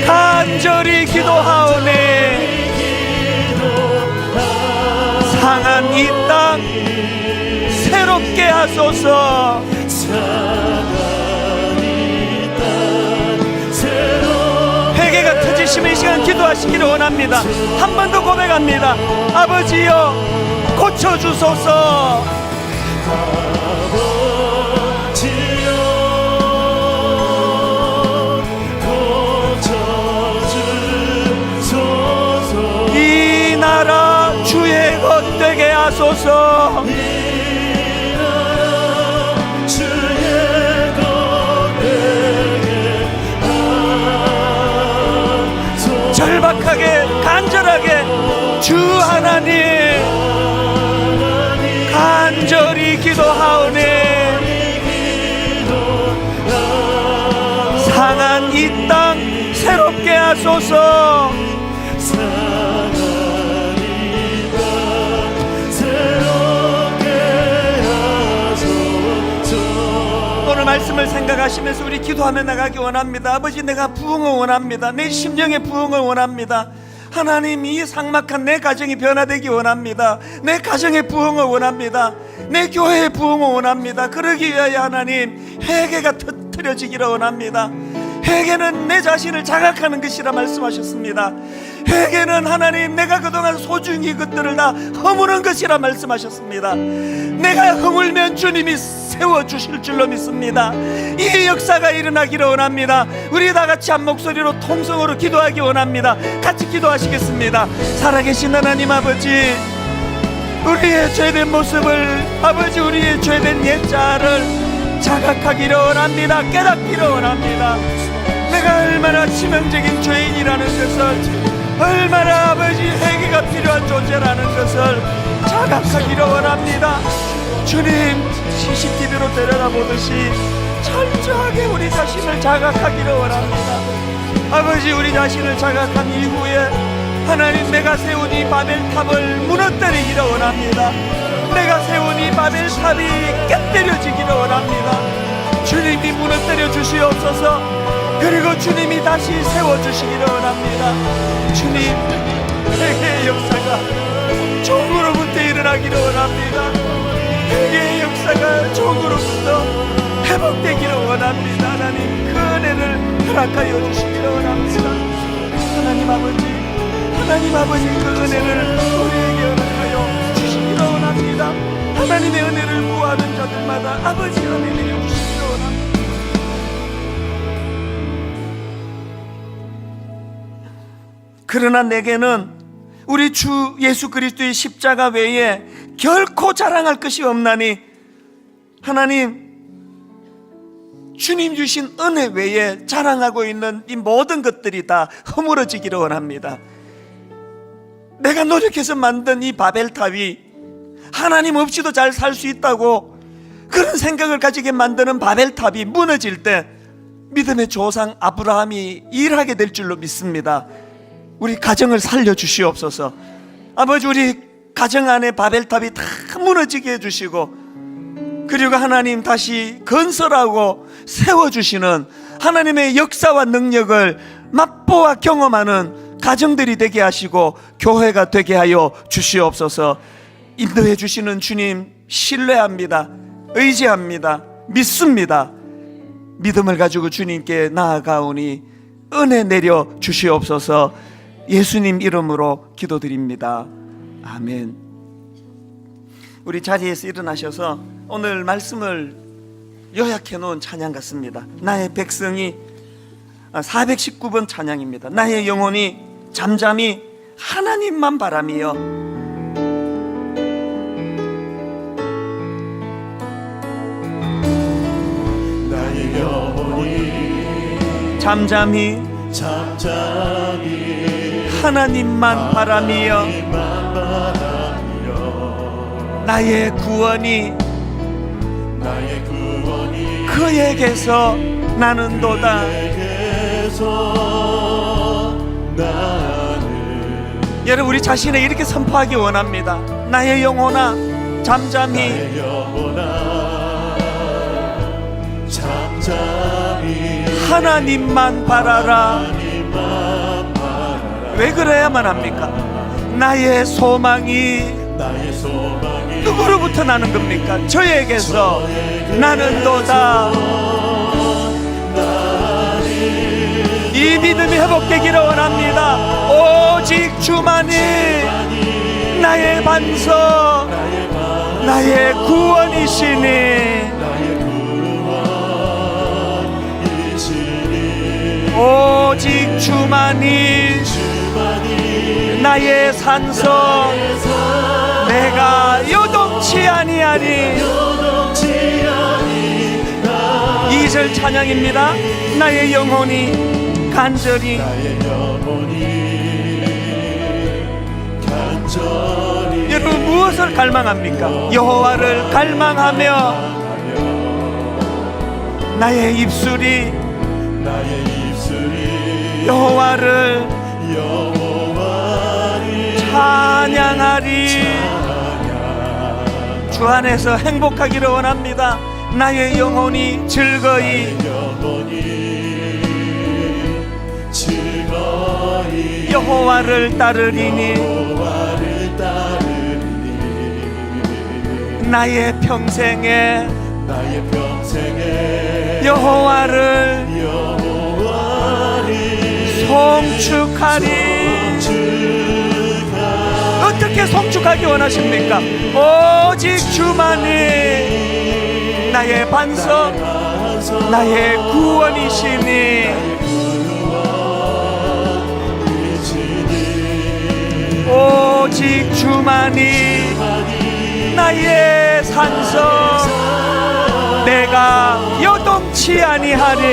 간절히 기도하오네. 상한 이 땅 새롭게 하소서. 회개가 터지시면 이 시간 기도하시기를 원합니다. 한 번 더 고백합니다. 아버지여 고쳐주소서. 이 나라 주의 것 되게 하소서. 절박하게 간절하게 주 하나님 간절히 기도하오네. 상한 이 땅 새롭게 하소서. 오늘 말씀을 생각하시면서 우리 기도하며 나가기 원합니다. 아버지, 내가 부흥을 원합니다. 내 심령의 부흥을 원합니다. 하나님, 이 삭막한 내 가정이 변화되기 원합니다. 내 가정의 부흥을 원합니다. 내 교회의 부흥을 원합니다. 그러기 위하여 하나님 회개가 터뜨려지기를 원합니다. 회개는 내 자신을 자각하는 것이라 말씀하셨습니다. 회개는 하나님 내가 그동안 소중히 그것들을 다 허무는 것이라 말씀하셨습니다. 내가 허물면 주님이 세워주실 줄로 믿습니다. 이 역사가 일어나기를 원합니다. 우리 다 같이 한 목소리로 통성으로 기도하기 원합니다. 같이 기도하시겠습니다. 살아계신 하나님 아버지, 우리의 죄된 모습을, 아버지 우리의 죄된 옛자를 자각하기를 원합니다. 깨닫기를 원합니다. 내가 얼마나 치명적인 죄인이라는 것을, 얼마나 아버지 회개가 필요한 존재라는 것을 자각하기를 원합니다. 주님, CCTV로 데려다보듯이 철저하게 우리 자신을 자각하기를 원합니다. 아버지, 우리 자신을 자각한 이후에 하나님, 내가 세운 이 바벨탑을 무너뜨리기를 원합니다. 내가 세운 이 바벨탑이 깨뜨려지기를 원합니다. 주님이 무너뜨려 주시옵소서. 그리고 주님이 다시 세워주시기를 원합니다. 주님, 회개의 역사가 종으로부터 일어나기를 원합니다. 회개의 역사가 종으로부터 회복되기를 원합니다. 하나님, 그 은혜를 허락하여 주시기를 원합니다. 하나님 아버지, 하나님 아버지, 그 은혜를 우리에게 허락하여 주시기를 원합니다. 하나님의 은혜를 구하는 자들마다 아버지 은혜 내려주시기를 원합니다. 그러나 내게는 우리 주 예수 그리스도의 십자가 외에 결코 자랑할 것이 없나니, 하나님, 주님 주신 은혜 외에 자랑하고 있는 이 모든 것들이 다 허물어지기를 원합니다. 내가 노력해서 만든 이 바벨탑이 하나님 없이도 잘 살 수 있다고 그런 생각을 가지게 만드는 바벨탑이 무너질 때 믿음의 조상 아브라함이 일하게 될 줄로 믿습니다. 우리 가정을 살려주시옵소서. 아버지, 우리 가정 안에 바벨탑이 다 무너지게 해주시고, 그리고 하나님 다시 건설하고 세워주시는 하나님의 역사와 능력을 맛보아 경험하는 가정들이 되게 하시고 교회가 되게 하여 주시옵소서. 인도해 주시는 주님 신뢰합니다. 의지합니다. 믿습니다. 믿음을 가지고 주님께 나아가오니 은혜 내려 주시옵소서. 예수님 이름으로 기도드립니다. 아멘. 우리 자리에서 일어나셔서 오늘 말씀을 요약해 놓은 찬양 같습니다. 나의 백성이 419번 찬양입니다. 나의 영혼이 잠잠히 하나님만 바라며 나의 영혼이 잠잠히 하나님만 바라며 나의 구원이 그에게서 나는도다. 위해서 나는 여러분, 우리 자신을 이렇게 선포하기 원합니다. 나의 영혼아 잠잠히 나의 영혼아 잠잠히 하나님만 바라라. 하나님만 바라라. 왜 그래야만 합니까? 나의 소망이 나의 소망이 누구로부터 나는 겁니까? 저에게서 나는 도다. 이 믿음이 회복되기를 원합니다. 오직 주만이 나의 반석, 나의 구원이시니. 오직 주만이 나의 산성, 내가 요동치 아니하리. 2절 찬양입니다. 나의 영혼이 간절히 여러분 무엇을 갈망합니까? 여호와를 갈망하며 나의 입술이 여호와를 찬양하리. 주 안에서 행복하기를 원합니다. 나의 영혼이 즐거이 여호와를 따르리니. 나의 평생에 여호와를 송축하리. 어떻게 송축하기 원하십니까? 오직 주만이 나의 반석, 나의 구원이시니. 오직 주만이 나의 산성, 내가 요동치 아니하리.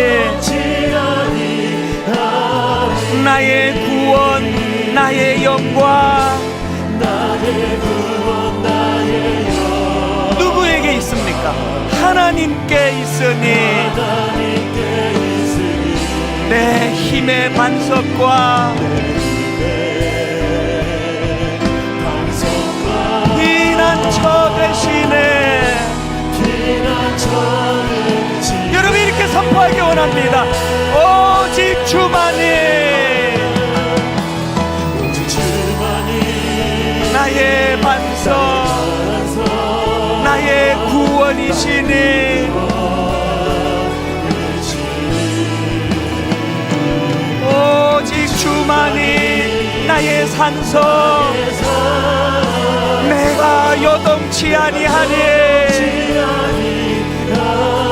나의 구원, 나의 영광 누구에게 있습니까? 하나님께 있으니. 내 힘의 반석과 피난처 되시네. 여러분 이렇게 선포하기 원합니다. 오직 주만이 나의 반석, 나의 구원이시니. 오직 주만이 나의 산성, 내가 요동치 아니하리.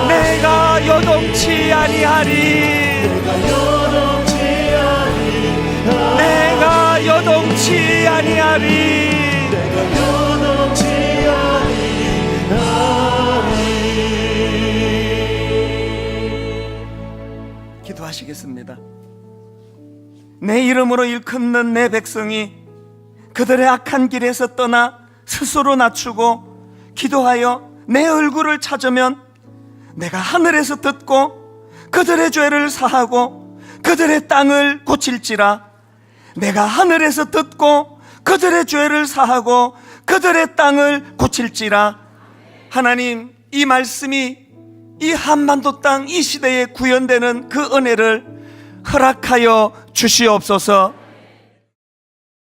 내가 요동치 아니하리. 내가 요동치 아니하리. 기도하시겠습니다. 내 이름으로 일컫는 내 백성이 그들의 악한 길에서 떠나 스스로 낮추고 기도하여 내 얼굴을 찾으면 내가 하늘에서 듣고 그들의 죄를 사하고 그들의 땅을 고칠지라. 내가 하늘에서 듣고 그들의 죄를 사하고 그들의 땅을 고칠지라. 하나님, 이 말씀이 이 한반도 땅 이 시대에 구현되는 그 은혜를 허락하여 주시옵소서.